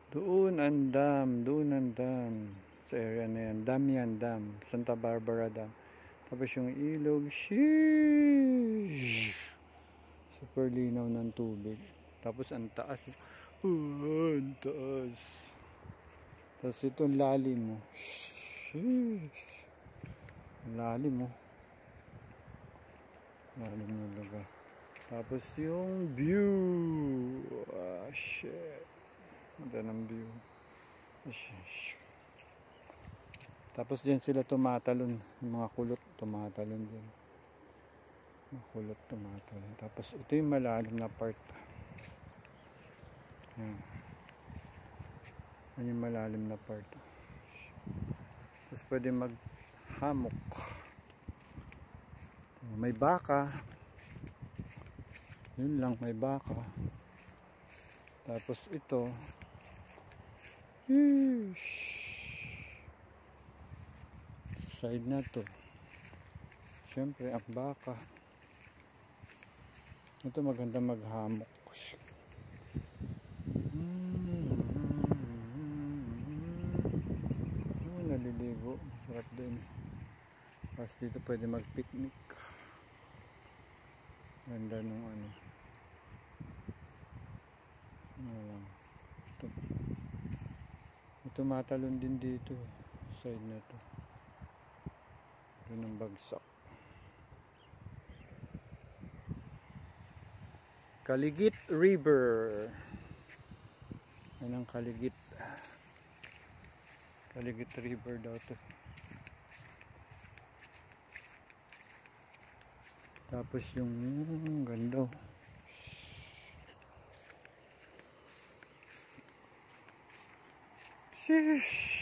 Doon ang dam. Sa area na yan. Dam yan, dam. Santa Barbara Dam. Tapos yung ilog. Sheesh! Super linaw ng tubig. Tapos ang taas. Ang taas. Tapos itong lalim mo. Sheesh! Lalim mo. Lalim yung lugar. Tapos yung view. Ah, shit. Ganda ng view. Tapos dyan sila tumatalon. Yung mga kulot tumatalon dyan. Mga kulot tumatalon. Tapos ito yung malalim na part. Yan. Yan yung malalim na part. Tapos pwede maghamok. May baka. Yun lang, may baka. Tapos ito. Side na to. Siyempre ang baka. Ito maganda maghamok. Naliligo. Sarap din. Tapos dito pwede mag-picnic. Ganda nung ano. Ito matalon din dito. Side na to. Doon ang bagsak. Kaligit River. Yan ang Kaligit. Kaligit River daw to. Tapos yung ganda. Sheesh.